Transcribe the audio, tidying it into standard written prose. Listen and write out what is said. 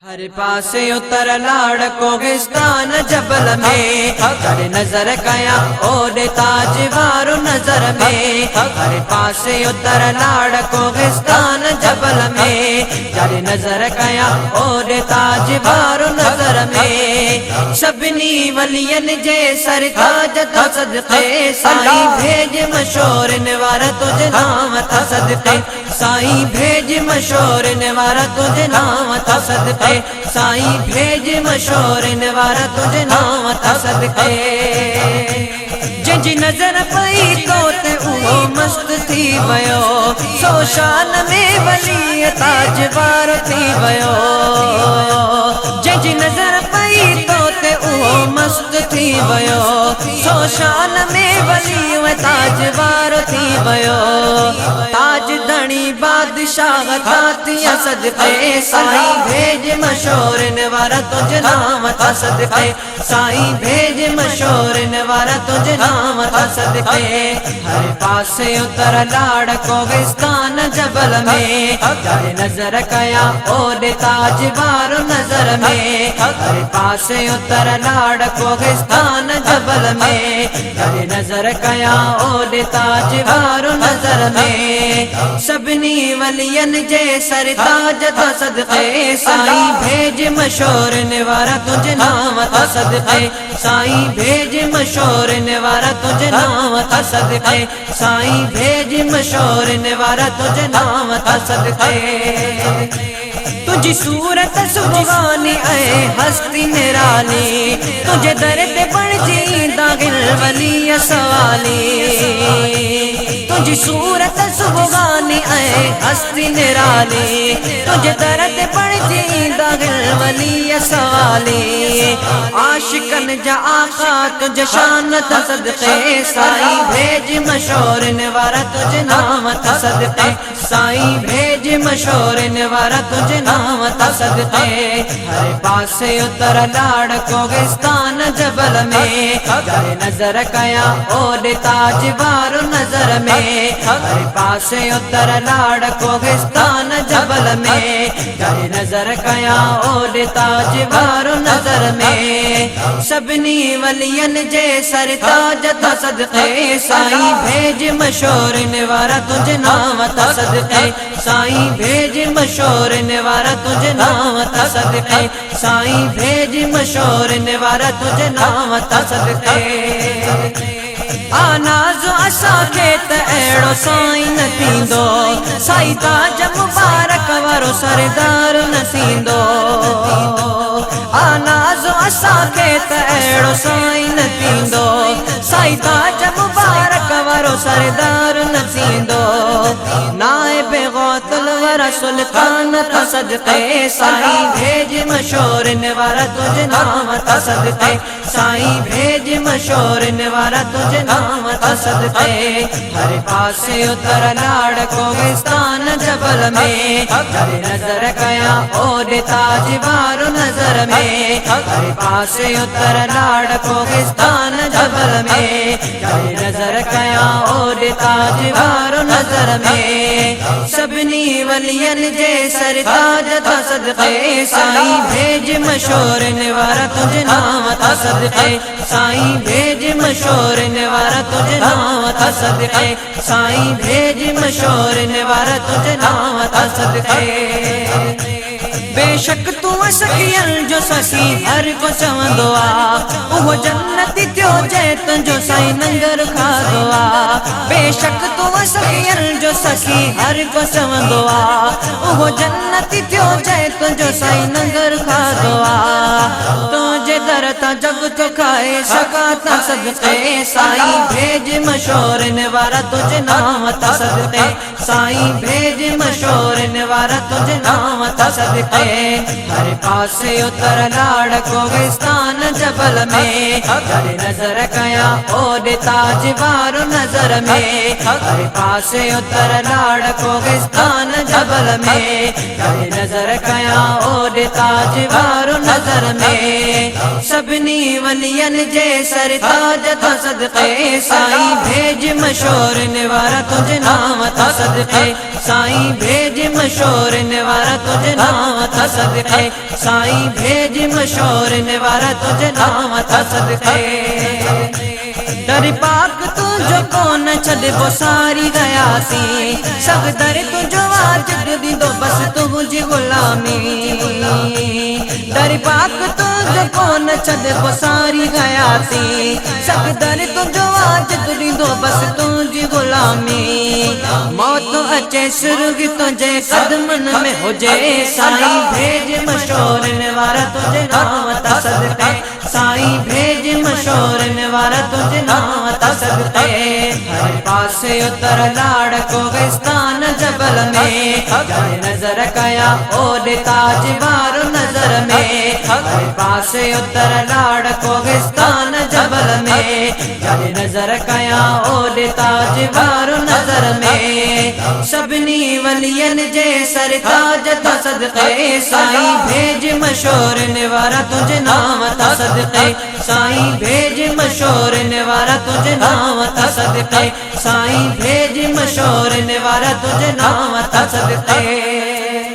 हर पासे उतर लाड़ कोगिस्तान जबल में हर नजर कया ओडे ताज वारो नजर में हर पासे उतर लाड़ कोगिस्तान जबल में हर नजर कया ओडे ताज वारो नजर में सबनी वलियन जे सरताज ता सदके साईं भेज मशोर निवार तुझ नाम ता सदके साईं भेज मशोर निवार तुझ नाम ता सदके साईं भेज मशोर निवार तुझ नाम ता सदके जंहिंजी नज़र पई तो ते उहो मस्त थी वियो सो शान में वली ताज वारो थी वियो जंहिंजी नज़र पई तो ते उहो मस्त थी वियो सो शान में वली ताज वारो थी वियो ताज धणी बादशाह तातिया सदके साईं भेज मशोर निवार तुझ नाम ता सदके साईं भेज मशोर निवार तुझ नाम ता सदके हर पासे उतर लाड़ कोगिस्तान जबल में हर नजर कया ओडे ताज वारो नजर में हर पासे उतर लाड़ कोगिस्तान जबल में हर नजर कया ओडे ताज वारो नजर में सबनी वलियन जे सरताज ता सदके साईं भेज मशोर निवार तुझ नाम ता सदके साईं भेज मशोर निवार तुझ नाम ता सदके साईं भेज मशोर निवार तुझ नाम ता सदके तुझी सूरत सुभानी ऐ हस्ती निराली तुझे दर ते बणजी दागिल वली सवाली तुझी सूरत सुभानी ऐ हस्ती निराली तुझे दर ते बणजी दागिल वली सवाली आशिकन जा आका तुझ शान ता सदके साईं भेज मशोर निवार तुझ नाम ता सदके साईं भेज मशोर निवार तुझ नाम ता सदके हर पासे उतर लाड़ कोगिस्तान जबल में हर नजर कया ओडे ताज वारो नजर में हर पासे उतर लाड़ कोगिस्तान जबल में हर नजर कया ओडे ताज वारो नजर में सबनी वलियन जे सरताज ता सदके साईं भेज मशोर निवार तुझ नाम ता सदके साईं भेज मशोर निवार तुझ नाम ता सदके साईं भेज मशोर निवार तुझ नाम ता सदके आनाज़ो असांखे त अहिड़ो साईं न थींदो साईं ताज मुबारक वारो सरदार न थींदो आनाज़ो असांखे त अहिड़ो साईं न थींदो साईं ताज मुबारक वारो सरदार न थींदो नाइब गौतल वारा सुल्तान ता सदके साईं भेज मशोर निवार तुझ नाम ता सदके साईं भेज मशोर निवार तुझ नाम ता सदके हर पासे उतर लाड़ कोगिस्तान जबल में हर नजर कया ओडे ताज वारो नजर में हर पासे उतर लाड़ कोगिस्तान जबल में हर नजर कया ओडे ताज वारो नजर में सबनी वलियन जे सरताज ता सदके साईं भेज मशोर निवार तुझ नाम ता सदके साईं भेज मशोर निवार तुझ नाम ता सदके साईं भेज मशोर निवार तुझ नाम ता सदके बेशक तू सखियन जो ससी हर को चवंदो आ उहो जन्नती थियो जंहिं तुंहिंजो साईं नंगर खाधो आ बेशक तू सखियन जो ससी हर को चवंदो आ उहो जन्नती थियो जंहिं तुंहिंजो साईं नंगर खाधो आ तुंहिंजे दर तां जग थो खाए सका ता सदके साईं भेज मशोर निवार तुझ नाम ता सदके साईं भेज मशोर निवार तुझ नाम ता सदके हर पासे उतर लाड़ कोगिस्तान जबल में हर नजर कया ओडे ताज वारो नजर में हर पासे उतर लाड़ कोगिस्तान जबल में हर नजर कया ओडे ताज वारो नजर में सब सभिनी वलियन जे सरताज था सदके साईं भेज मशहूर निवारा तुझे नाम था सदके साईं भेज मशहूर निवारा तुझे नाम था सदके साईं भेज मशहूर निवारा तुझे नाम था सदके दर पाक तुझो कोन छॾिबो सारी गयासी सब दर तुझो वाजिब दीदो बस तुझी गुलामी दर पाक तुझो कोन छॾिबो सारी गयासी सब दर तुझो वाजिब दीदो बस तुझी गुलामी मौत अचे सुर्ग तुझे कदमन में हुजे साईं भेज मशहूर निवारा तुझे नाम था सदके साईं भेज मशहूर निवारा तुझे नाम था सदके हर पासे उतर लाड़ कोहिस्तान जबल में जाने नजर कया ओॾे ताज वारो नजर में हर पासे उतर लाड़ कोहिस्तान जबल में जाने नजर कया ओॾे ताज वारो नजर में सभिनी वलियन जे सरताज था सदके साईं भेज मशहूर निवारा तुझे नाम था सदके साईं भेज मशहूर निवारा तुझे नाम था सदके साईं भेज मशहूर निवारा तुझे नाम था सदके